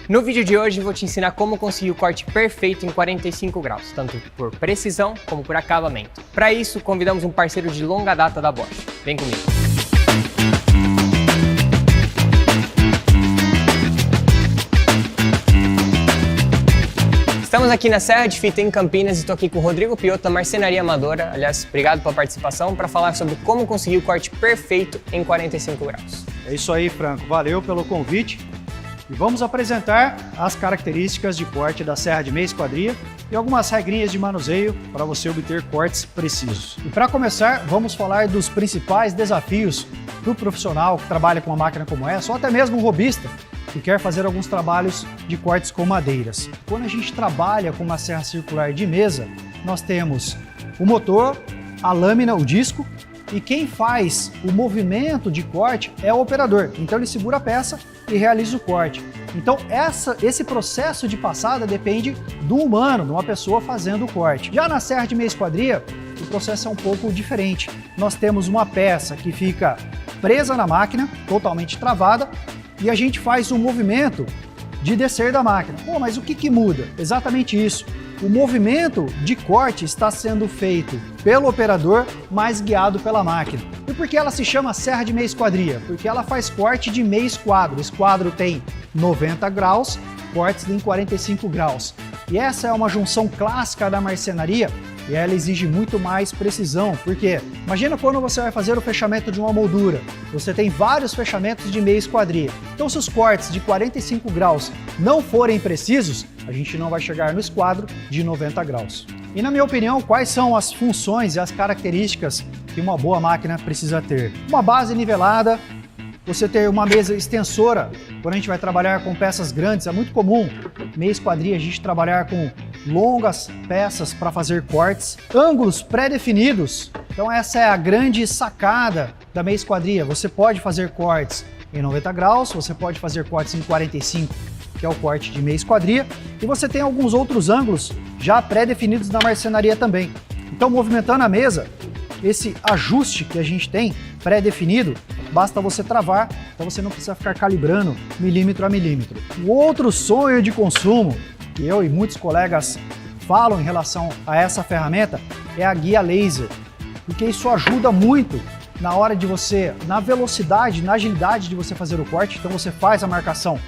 No vídeo de hoje eu vou te ensinar como conseguir o corte perfeito em 45 graus, tanto por precisão como por acabamento. Para isso, convidamos um parceiro de longa data da Bosch. Vem comigo! Estamos aqui na Serra de Fita em Campinas e estou aqui com o Rodrigo Piotto da Marcenaria Amadora. Aliás, obrigado pela participação para falar sobre como conseguir o corte perfeito em 45 graus. É isso aí, Franco. Valeu pelo convite. E vamos apresentar as características de corte da serra de meia esquadria e algumas regrinhas de manuseio para você obter cortes precisos. E para começar, vamos falar dos principais desafios para o profissional que trabalha com uma máquina como essa, ou até mesmo um hobbyista que quer fazer alguns trabalhos de cortes com madeiras. Quando a gente trabalha com uma serra circular de mesa, nós temos o motor, a lâmina, o disco, e quem faz o movimento de corte é o operador. Então ele segura a peça e realiza o corte. Então esse processo de passada depende do humano, de uma pessoa fazendo o corte. Já na serra de meia esquadria, o processo é um pouco diferente. Nós temos uma peça que fica presa na máquina, totalmente travada, e a gente faz um movimento de descer da máquina. Pô, mas o que muda? Exatamente isso. O movimento de corte está sendo feito pelo operador, mas guiado pela máquina. E por que ela se chama serra de meia esquadria? Porque ela faz corte de meio esquadro. O esquadro tem 90 graus, cortes em 45 graus. E essa é uma junção clássica da marcenaria e ela exige muito mais precisão. Porque imagina quando você vai fazer o fechamento de uma moldura. Você tem vários fechamentos de meia esquadria. Então se os cortes de 45 graus não forem precisos, a gente não vai chegar no esquadro de 90 graus. E na minha opinião, quais são as funções e as características que uma boa máquina precisa ter? Uma base nivelada, você ter uma mesa extensora. Quando a gente vai trabalhar com peças grandes, é muito comum, meia esquadria, a gente trabalhar com longas peças para fazer cortes. Ângulos pré-definidos, então essa é a grande sacada da meia esquadria. Você pode fazer cortes em 90 graus, você pode fazer cortes em 45, que é o corte de meia esquadria, e você tem alguns outros ângulos já pré-definidos na marcenaria também. Então, movimentando a mesa, esse ajuste que a gente tem pré-definido, basta você travar, então você não precisa ficar calibrando milímetro a milímetro. O outro sonho de consumo que eu e muitos colegas falam em relação a essa ferramenta é a guia laser, porque isso ajuda muito na hora de você, na velocidade, na agilidade de você fazer o corte. Então você faz a marcação,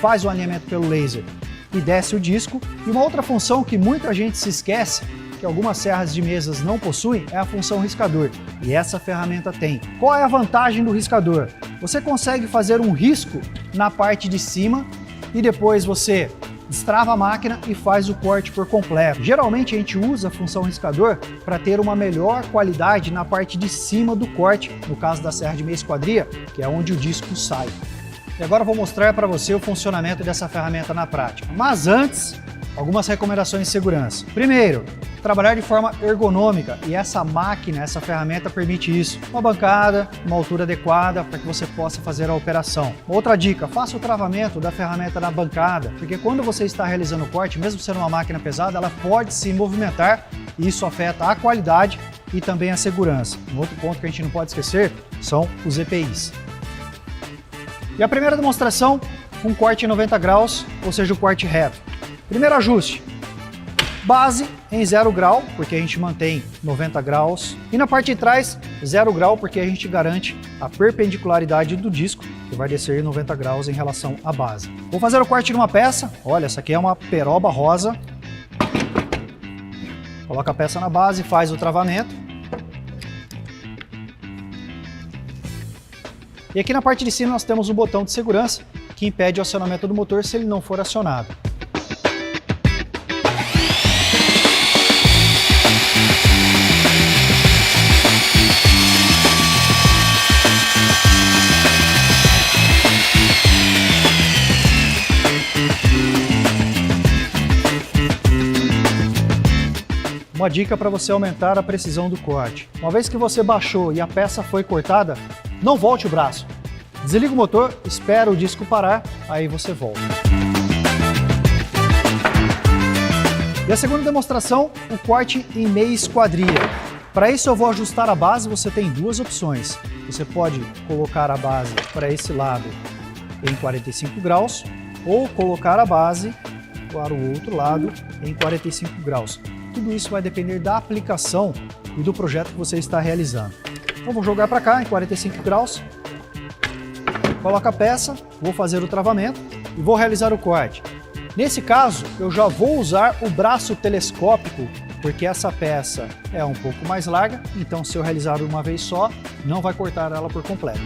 faz o alinhamento pelo laser e desce o disco. E uma outra função que muita gente se esquece, que algumas serras de mesas não possuem, é a função riscador. E essa ferramenta tem. Qual é a vantagem do riscador? Você consegue fazer um risco na parte de cima e depois você destrava a máquina e faz o corte por completo. Geralmente a gente usa a função riscador para ter uma melhor qualidade na parte de cima do corte, no caso da serra de meia esquadria, que é onde o disco sai. E agora eu vou mostrar para você o funcionamento dessa ferramenta na prática. Mas antes, algumas recomendações de segurança. Primeiro, trabalhar de forma ergonômica, e essa máquina, essa ferramenta permite isso. Uma bancada, uma altura adequada para que você possa fazer a operação. Outra dica, faça o travamento da ferramenta na bancada, porque quando você está realizando o corte, mesmo sendo uma máquina pesada, ela pode se movimentar e isso afeta a qualidade e também a segurança. Um outro ponto que a gente não pode esquecer são os EPIs. E a primeira demonstração, um corte em 90 graus, ou seja, o corte reto. Primeiro ajuste, base em 0 grau, porque a gente mantém 90 graus. E na parte de trás, 0 grau, porque a gente garante a perpendicularidade do disco, que vai descer 90 graus em relação à base. Vou fazer o corte numa peça. Olha, essa aqui é uma peroba rosa. Coloca a peça na base, faz o travamento. E aqui na parte de cima nós temos um botão de segurança que impede o acionamento do motor se ele não for acionado. Uma dica para você aumentar a precisão do corte. Uma vez que você baixou e a peça foi cortada, não volte o braço. Desliga o motor, espera o disco parar, aí você volta. E a segunda demonstração, o corte em meia esquadria. Para isso eu vou ajustar a base, você tem duas opções. Você pode colocar a base para esse lado em 45 graus ou colocar a base para o outro lado em 45 graus. Tudo isso vai depender da aplicação e do projeto que você está realizando. Então vou jogar para cá em 45 graus, coloco a peça, vou fazer o travamento e vou realizar o corte. Nesse caso, eu já vou usar o braço telescópico, porque essa peça é um pouco mais larga, então se eu realizar uma vez só, não vai cortar ela por completo.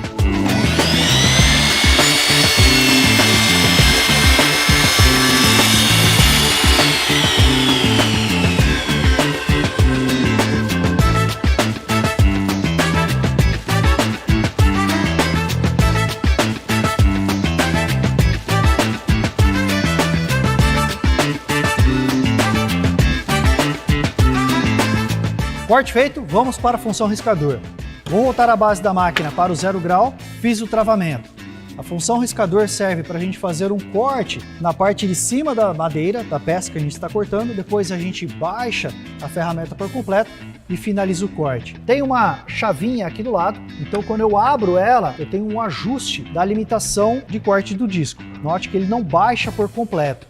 Corte feito, vamos para a função riscador. Vou voltar a base da máquina para o 0 grau, fiz o travamento. A função riscador serve para a gente fazer um corte na parte de cima da madeira, da peça que a gente está cortando, depois a gente baixa a ferramenta por completo e finaliza o corte. Tem uma chavinha aqui do lado, então quando eu abro ela, eu tenho um ajuste da limitação de corte do disco. Note que ele não baixa por completo.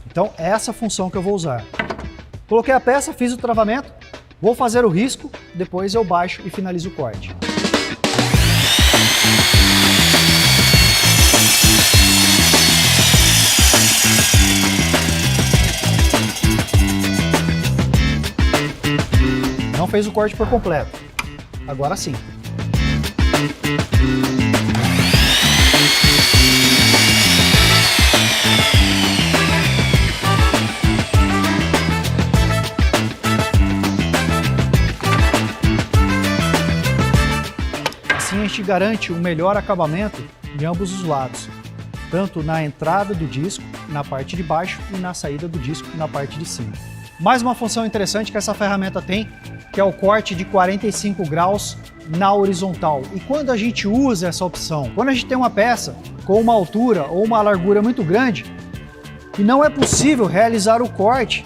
Então é essa função que eu vou usar. Coloquei a peça, fiz o travamento, vou fazer o risco, depois eu baixo e finalizo o corte. Não fez o corte por completo. Agora sim. Assim a gente garante um melhor acabamento de ambos os lados, tanto na entrada do disco, na parte de baixo, e na saída do disco, na parte de cima. Mais uma função interessante que essa ferramenta tem, que é o corte de 45 graus na horizontal. E quando a gente usa essa opção? Quando a gente tem uma peça com uma altura ou uma largura muito grande e não é possível realizar o corte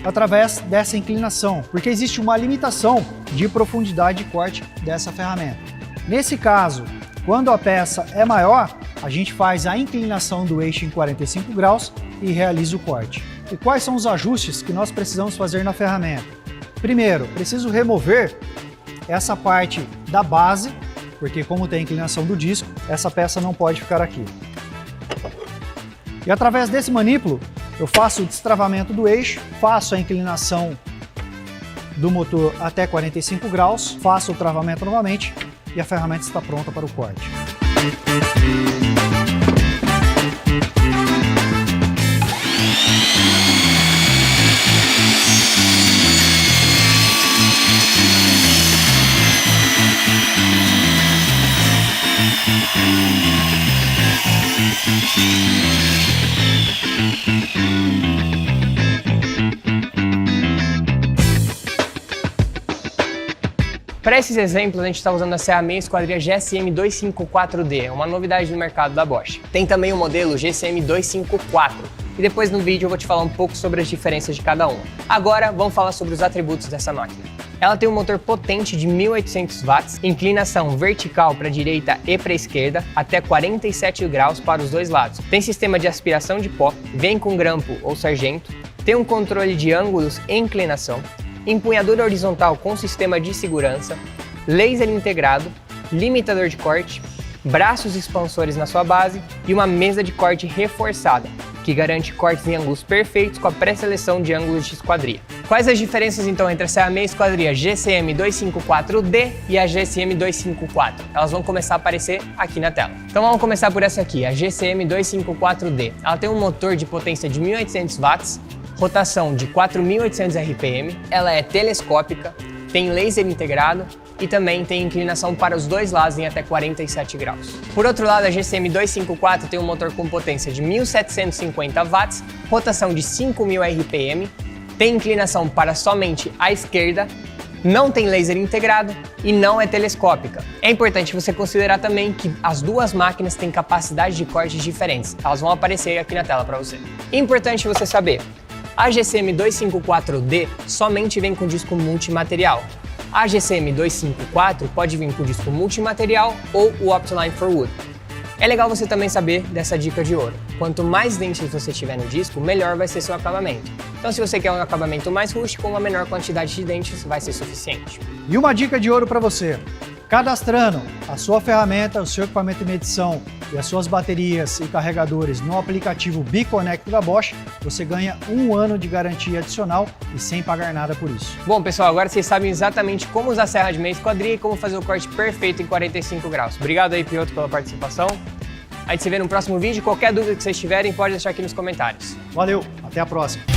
através dessa inclinação, porque existe uma limitação de profundidade de corte dessa ferramenta. Nesse caso, quando a peça é maior, a gente faz a inclinação do eixo em 45 graus e realiza o corte. E quais são os ajustes que nós precisamos fazer na ferramenta? Primeiro, preciso remover essa parte da base, porque como tem a inclinação do disco, essa peça não pode ficar aqui. E através desse manípulo, eu faço o destravamento do eixo, faço a inclinação do motor até 45 graus, faço o travamento novamente e a ferramenta está pronta para o corte. Para esses exemplos, a gente está usando a Serra Meia Esquadria GSM 254D, uma novidade no mercado da Bosch. Tem também o modelo GSM 254, e depois no vídeo eu vou te falar um pouco sobre as diferenças de cada um. Agora, vamos falar sobre os atributos dessa máquina. Ela tem um motor potente de 1.800 watts, inclinação vertical para a direita e para a esquerda, até 47 graus para os dois lados. Tem sistema de aspiração de pó, vem com grampo ou sargento, tem um controle de ângulos e inclinação, empunhadura horizontal com sistema de segurança, laser integrado, limitador de corte, braços expansores na sua base e uma mesa de corte reforçada, que garante cortes em ângulos perfeitos com a pré-seleção de ângulos de esquadria. Quais as diferenças então entre a Serra Meia Esquadria GSM 254D e a GSM 254? Elas vão começar a aparecer aqui na tela. Então vamos começar por essa aqui, a GSM 254D. Ela tem um motor de potência de 1.800 watts, rotação de 4.800 RPM, ela é telescópica, tem laser integrado e também tem inclinação para os dois lados em até 47 graus. Por outro lado, a GSM 254 tem um motor com potência de 1.750 watts, rotação de 5.000 RPM, tem inclinação para somente a esquerda, não tem laser integrado e não é telescópica. É importante você considerar também que as duas máquinas têm capacidade de cortes diferentes. Elas vão aparecer aqui na tela para você. Importante você saber, a GSM 254D somente vem com disco multimaterial. A GSM 254 pode vir com disco multimaterial ou o Optiline for Wood. É legal você também saber dessa dica de ouro. Quanto mais dentes você tiver no disco, melhor vai ser seu acabamento. Então se você quer um acabamento mais rústico, uma menor quantidade de dentes vai ser suficiente. E uma dica de ouro para você. Cadastrando a sua ferramenta, o seu equipamento de medição e as suas baterias e carregadores no aplicativo BeConnect da Bosch, você ganha 1 ano de garantia adicional e sem pagar nada por isso. Bom, pessoal, agora vocês sabem exatamente como usar a serra de meia esquadria e como fazer o corte perfeito em 45 graus. Obrigado aí, Piotr, pela participação. A gente se vê no próximo vídeo. Qualquer dúvida que vocês tiverem, pode deixar aqui nos comentários. Valeu, até a próxima.